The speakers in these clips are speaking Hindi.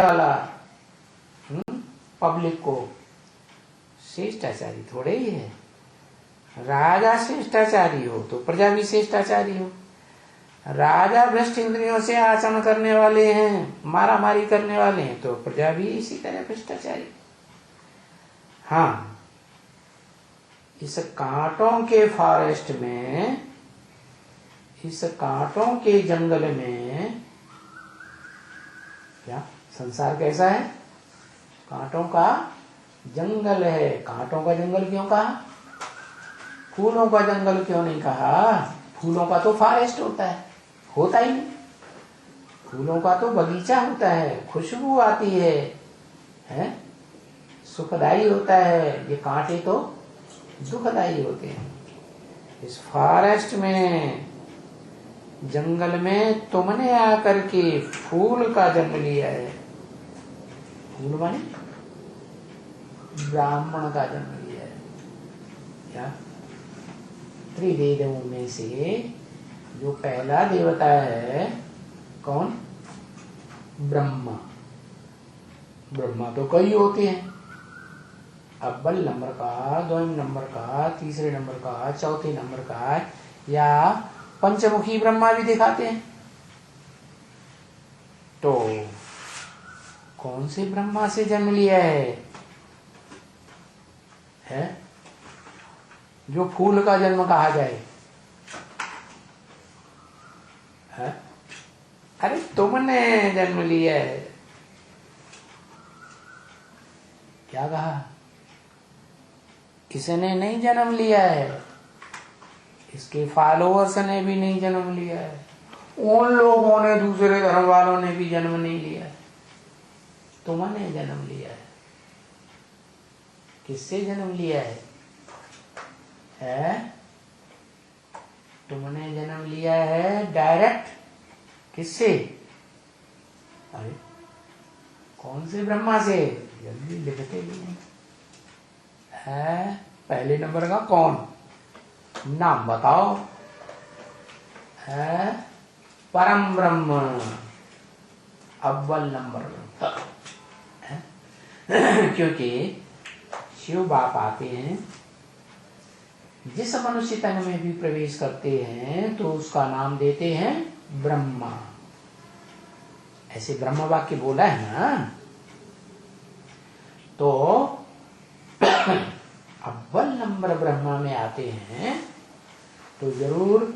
वाला पब्लिक को श्रेष्ठाचारी थोड़े ही है। राजा श्रेष्ठाचारी हो तो प्रजा भी श्रेष्ठाचारी हो। राजा भ्रष्ट इंद्रियों से आचरण करने वाले हैं, मारा मारी करने वाले हैं, तो प्रजा भी इसी तरह भ्रष्टाचारी। हाँ, इस कांटों के फॉरेस्ट में, इस कांटों के जंगल में, क्या संसार कैसा है? कांटों का जंगल है। कांटों का जंगल क्यों कहा? फूलों का जंगल क्यों नहीं कहा? फूलों का तो फॉरेस्ट होता है, होता ही नहीं। फूलों का तो बगीचा होता है, खुशबू आती है? सुखदाई होता है। ये कांटे तो दुखदाई होते हैं। इस फॉरेस्ट में, जंगल में तुमने आकर के फूल का जन्म लिया है। फूल माने ब्राह्मण का जन्म लिया है। क्या? त्रिवेदों में से जो पहला देवता है कौन? ब्रह्मा। ब्रह्मा तो कई होते हैं, अव्वल नंबर का, द्वितीय नंबर का, तीसरे नंबर का, चौथे नंबर का, या पंचमुखी ब्रह्मा भी दिखाते हैं। तो कौन से ब्रह्मा से जन्म लिया है? जो फूल का जन्म कहा जाए है? अरे तुमने जन्म लिया है। क्या कहा? किसने नहीं जन्म लिया है, इसके फॉलोअर्स ने भी नहीं जन्म लिया है, उन लोगों ने, दूसरे धर्म वालों ने भी जन्म नहीं लिया है, तुमने जन्म लिया है। किससे जन्म लिया है? तुमने जन्म लिया है डायरेक्ट। किससे? अरे कौन से ब्रह्मा से? जल्दी लिखते भी नहीं है। पहले नंबर का कौन? नाम बताओ। है परम ब्रह्म, अव्वल नंबर। क्योंकि शिव बाप आते हैं, जिस मनुष्य तन में भी प्रवेश करते हैं तो उसका नाम देते हैं ब्रह्मा। ऐसे ब्रह्म वाक्य बोला है ना। तो अव्वल नंबर ब्रह्मा में आते हैं तो जरूर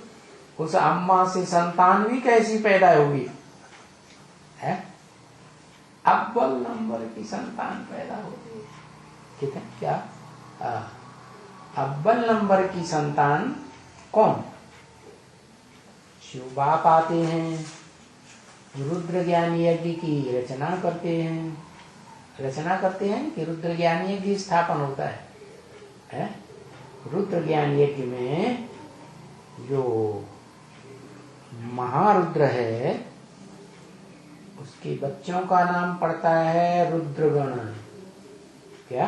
उस अम्मा से संतान भी कैसी पैदा होगी है? अव्वल नंबर की संतान पैदा होगी। ठीक है क्या? अव्वल नंबर की संतान कौन? शिव बाप आते हैं, रुद्र ज्ञान यज्ञ की रचना करते हैं। रचना करते हैं कि रुद्र ज्ञान यज्ञ स्थापन होता है? रुद्र ज्ञान यज्ञ में जो महारुद्र है उसके बच्चों का नाम पड़ता है रुद्रगण। क्या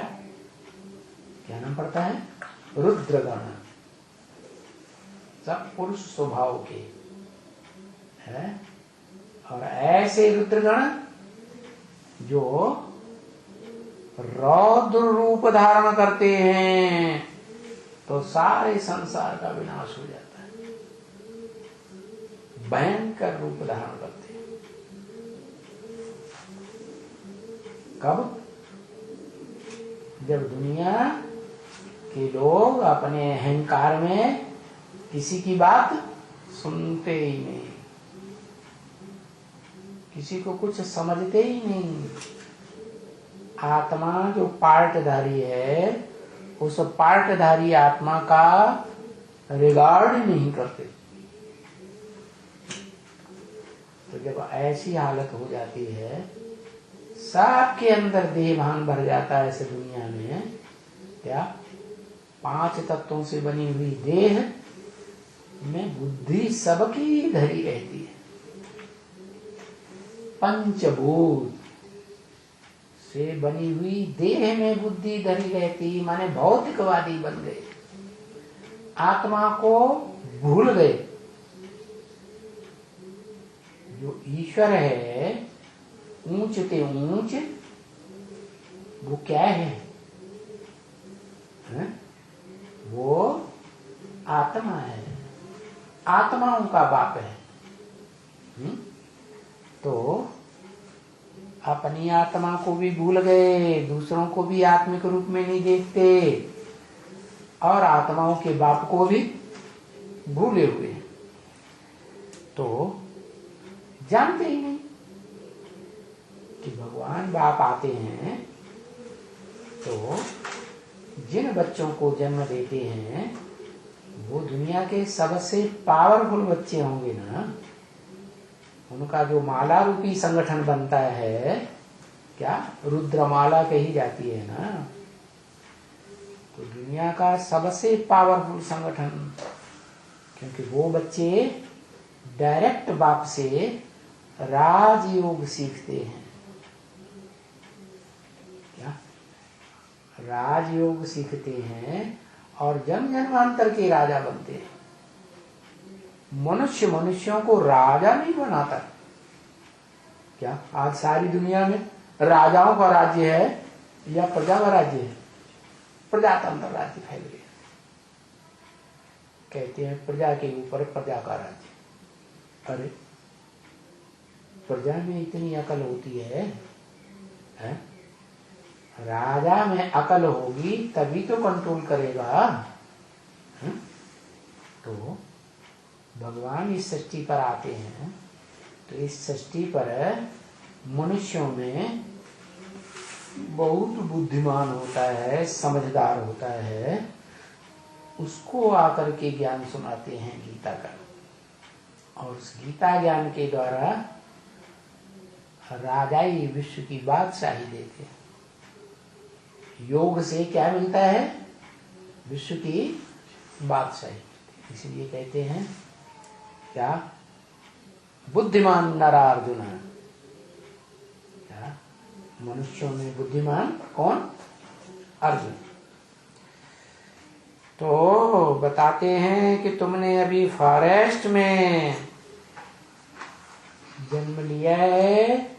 क्या नाम पड़ता है? रुद्रगण। सब पुरुष स्वभाव के है। और ऐसे रुद्रगण जो रौद्र रूप धारण करते हैं तो सारे संसार का विनाश हो जाता है। भयंकर रूप धारण करते हैं। कब? जब दुनिया के लोग अपने अहंकार में किसी की बात सुनते ही नहीं, किसी को कुछ समझते ही नहीं। आत्मा जो पार्टधारी है उस पार्टधारी आत्मा का रिगार्ड नहीं करते। तो जब ऐसी हालत हो जाती है, सबके अंदर देह भान भर जाता है। इस दुनिया में क्या 5 तत्वों से बनी हुई देह में बुद्धि सबकी धरी रहती है। पंचभूत से बनी हुई देह में बुद्धि धरी रहती, माने भौतिकवादी बन गए, आत्मा को भूल गए। जो ईश्वर है ऊंच ते ऊंच वो क्या है? वो आत्मा है, आत्माओं का बाप है। तो अपनी आत्मा को भी भूल गए, दूसरों को भी आत्मिक रूप में नहीं देखते, और आत्माओं के बाप को भी भूले हुए। तो जानते ही नहीं कि भगवान बाप आते हैं तो जिन बच्चों को जन्म देते हैं वो दुनिया के सबसे पावरफुल बच्चे होंगे ना। उनका जो माला रूपी संगठन बनता है, क्या रुद्रमाला कही जाती है ना, तो दुनिया का सबसे पावरफुल संगठन, क्योंकि वो बच्चे डायरेक्ट बाप से राजयोग सीखते हैं। क्या? राजयोग सीखते हैं और जन्म जन्मांतर के राजा बनते हैं। मनुष्य मनुष्यों को राजा नहीं बनाता। क्या आज सारी दुनिया में राजाओं का राज्य है या प्रजा का राज्य है? प्रजातंत्र राज्य फैल गया। कहते हैं प्रजा के ऊपर प्रजा का राज्य। अरे प्रजा में इतनी अकल होती है? राजा में अकल होगी तभी तो कंट्रोल करेगा। तो भगवान इस सृष्टि पर आते हैं तो इस सृष्टि पर मनुष्यों में बहुत बुद्धिमान होता है, समझदार होता है, उसको आकर के ज्ञान सुनाते हैं गीता का। और उस गीता ज्ञान के द्वारा राजाई विश्व की बादशाही देते हैं। योग से क्या मिलता है? विश्व की बादशाही। इसलिए कहते हैं क्या? बुद्धिमान नरार्जुन। क्या मनुष्यों में बुद्धिमान कौन? अर्जुन। तो बताते हैं कि तुमने अभी फॉरेस्ट में जन्म लिया है,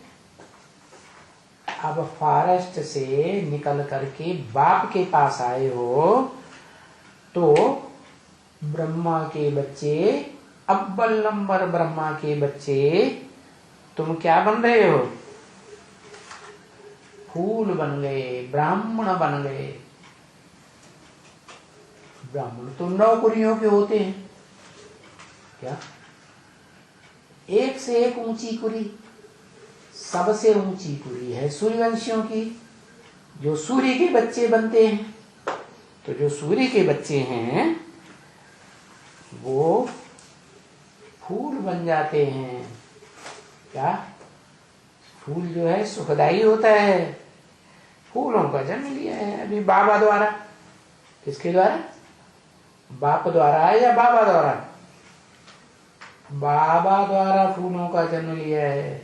अब फॉरेस्ट से निकल करके बाप के पास आए हो, तो ब्रह्मा के बच्चे, अव्वल नंबर ब्रह्मा के बच्चे, तुम क्या बन रहे हो? फूल बन गए, ब्राह्मण बन गए। ब्राह्मण तो नौकरियों के होते हैं। क्या? एक से एक ऊंची कुरी, सबसे ऊंची कुरी है सूर्यवंशियों की, जो सूर्य के बच्चे बनते हैं। तो जो सूर्य के बच्चे हैं वो फूल बन जाते हैं। क्या? फूल जो है सुखदाई होता है। फूलों का जन्म लिया है अभी बाबा द्वारा। किसके द्वारा? बाप द्वारा या बाबा द्वारा? बाबा द्वारा फूलों का जन्म लिया है।